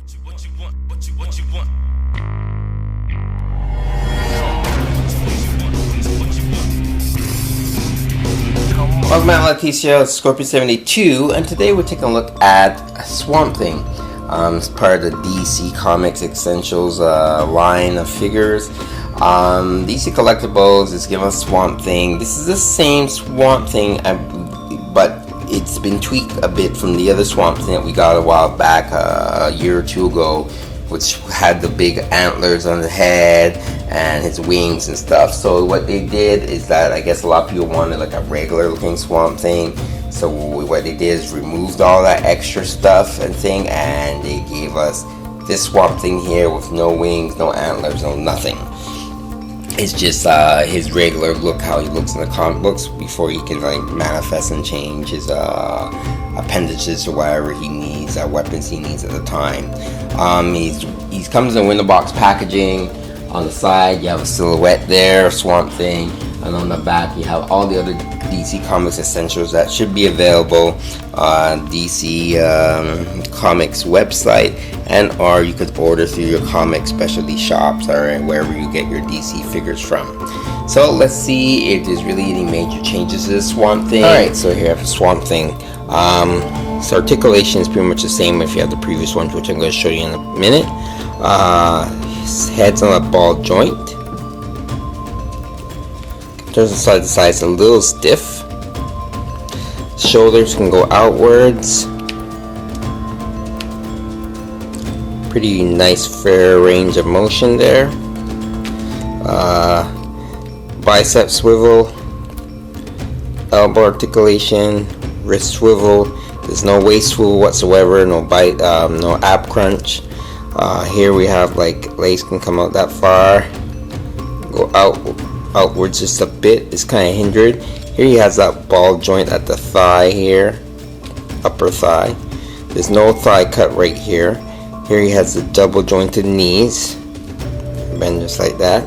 Welcome back to TCL, it's Scorpion72, and today we're taking a look at Swamp Thing. It's part of the DC Comics Essentials line of figures. DC Collectibles is giving us Swamp Thing. This is the same Swamp Thing, but it's been tweaked a bit from the other Swamp Thing that we got a while back, a year or two ago, which had the big antlers on the head and his wings and stuff. So what they did is that I guess a lot of people wanted like a regular looking Swamp Thing. So what they did is removed all that extra stuff and thing, and they gave us this Swamp Thing here with no wings, no antlers, no nothing. It's just his regular look, how he looks in the comic books before he can like manifest and change his appendages or whatever he needs, weapons he needs at the time. He comes in window box packaging. On the side you have a silhouette there, Swamp Thing, and on the back you have all the other DC Comics Essentials that should be available on DC Comics website, and or you could order through your comic specialty shops or wherever you get your DC figures from. So let's see if there's really any major changes to this Swamp Thing. Alright, so here I have Swamp Thing. So articulation is pretty much the same if you have the previous ones, which I'm going to show you in a minute. His head's on a ball joint. Turns side to side, it's a little stiff. Shoulders can go outwards. Pretty nice, fair range of motion there. Bicep swivel, elbow articulation, wrist swivel. There's no waist swivel whatsoever. No no ab crunch. Here we have like legs can come out that far. Go outwards just a bit. It's kind of hindered. Here he has that ball joint at the thigh here, upper thigh. There's no thigh cut right here. Here he has the double jointed knees, bend just like that.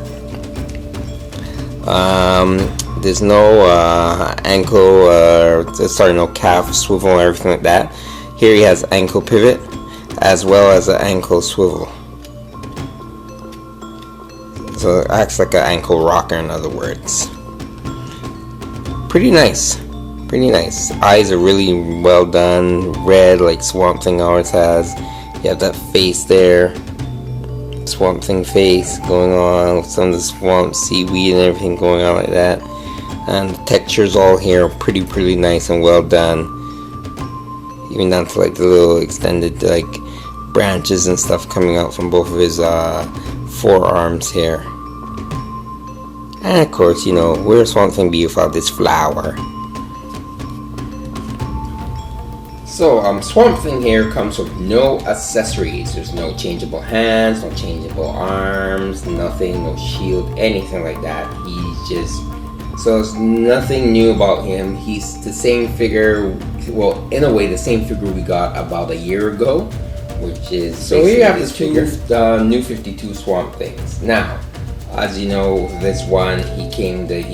There's no ankle, no calf swivel or everything like that. Here he has ankle pivot as well as an ankle swivel. So it acts like an ankle rocker, in other words. Pretty nice. Pretty nice. Eyes are really well done. Red like Swamp Thing always has. You have that face there. Swamp Thing face going on with some of the swamp seaweed and everything going on like that. And the textures all here are pretty nice and well done. Even down to like the little extended like branches and stuff coming out from both of his forearms here. And of course, you know, where's Swamp Thing be without this flower? So Swamp Thing here comes with no accessories. There's no changeable hands, no changeable arms, nothing, no shield, anything like that. He's just, so it's nothing new about him. He's the same figure, well, in a way the same figure we got about a year ago, which is, so here you have this figure, the new 52 Swamp Things. Now, as you know, this one, he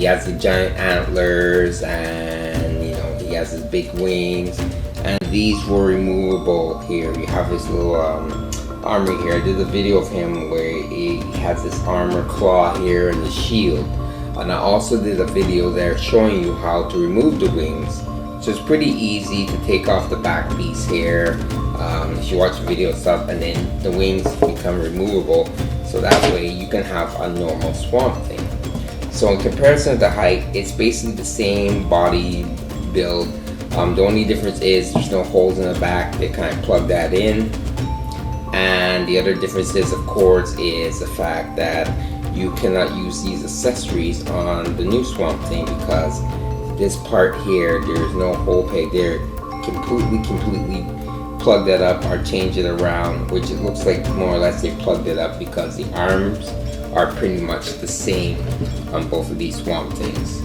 has the giant antlers, and you know, he has his big wings, and these were removable. Here you have his little armor here. I did a video of him where he has this armor claw here and the shield, and I also did a video there showing you how to remove the wings. So it's pretty easy to take off the back piece here. If you watch the video stuff, and then the wings become removable, so that way you can have a normal Swamp Thing. So in comparison to the height, it's basically the same body build. The only difference is there's no holes in the back. They kind of plug that in. And the other difference is, of course, is the fact that you cannot use these accessories on the new Swamp Thing, because this part here, there's no hole peg there. Completely plug that up or change it around, which it looks like more or less they plugged it up because the arms are pretty much the same on both of these Swamp Things.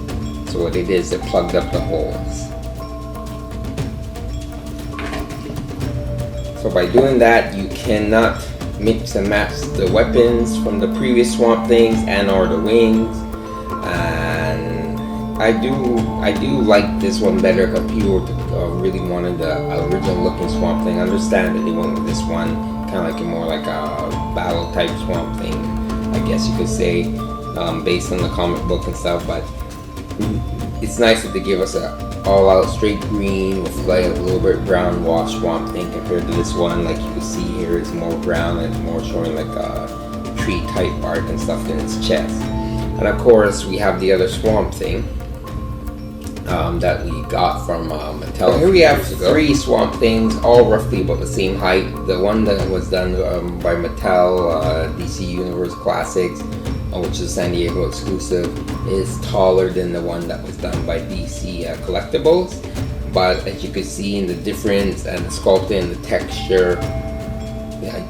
So what they did is they plugged up the holes. So by doing that, you cannot mix and match the weapons from the previous Swamp Things and or the wings. And I do like this one better, because people really wanted the original looking Swamp Thing. I understand that they went with this one kind of like more like a battle type Swamp Thing, I guess you could say, based on the comic book and stuff. But it's nice that they give us a all-out straight green with like a little bit brown wash Swamp Thing compared to this one. Like you can see here, it's more brown and it's more showing like a tree type bark and stuff in its chest. And of course, we have the other Swamp Thing that we got from Mattel. Here we have 3 Swamp Things, all roughly about the same height. The one that was done by Mattel, DC Universe Classics, which is a San Diego exclusive, is taller than the one that was done by DC Collectibles. But as you can see in the difference and the sculpting and the texture,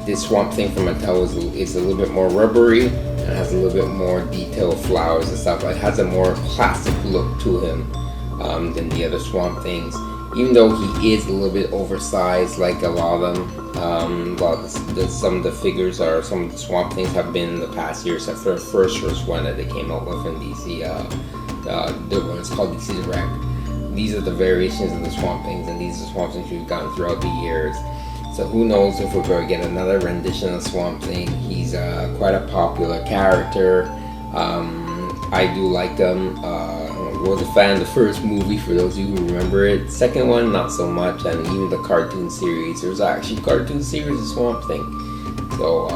this Swamp Thing from Mattel is a little bit more rubbery and has a little bit more detailed flowers and stuff. It has a more classic look to him than the other Swamp Things, even though he is a little bit oversized like a lot of them. Some of the figures are, some of the Swamp Things have been in the past year, except for the first one that they came out with in DC, the one it's called DC Direct. These are the variations of the Swamp Things, and these are the Swamp Things we've gotten throughout the years. So who knows if we're going to get another rendition of Swamp Thing. He's quite a popular character. I do like him. Was a fan of the first movie, for those of you who remember it. Second one, not so much, and even the cartoon series. There's actually a cartoon series of Swamp Thing. So,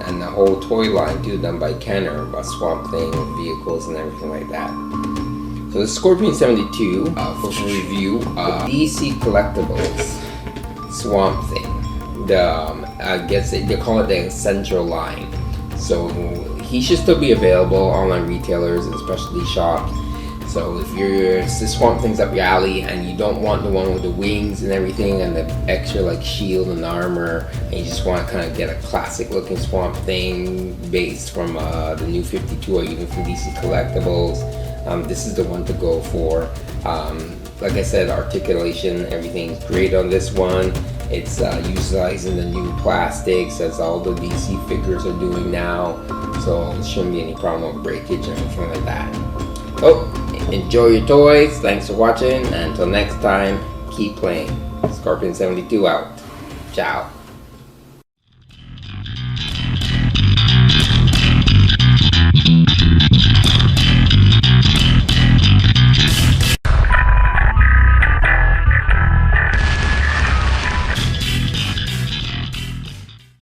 and the whole toy line too, done by Kenner, about Swamp Thing, vehicles and everything like that. So the Scorpion 72, for review, DC Collectibles Swamp Thing. I guess they call it the Essential line. So he should still be available online retailers and specialty shops. So if the Swamp Thing's up your alley and you don't want the one with the wings and everything and the extra like shield and armor, and you just want to kind of get a classic looking Swamp Thing based from the New 52 or even from DC Collectibles, this is the one to go for. Like I said, articulation, everything's great on this one. It's utilizing the new plastics as all the DC figures are doing now, so there shouldn't be any problem with breakage or anything like that. Oh, enjoy your toys. Thanks for watching. And until next time, keep playing. Scorpion 72 out. Ciao.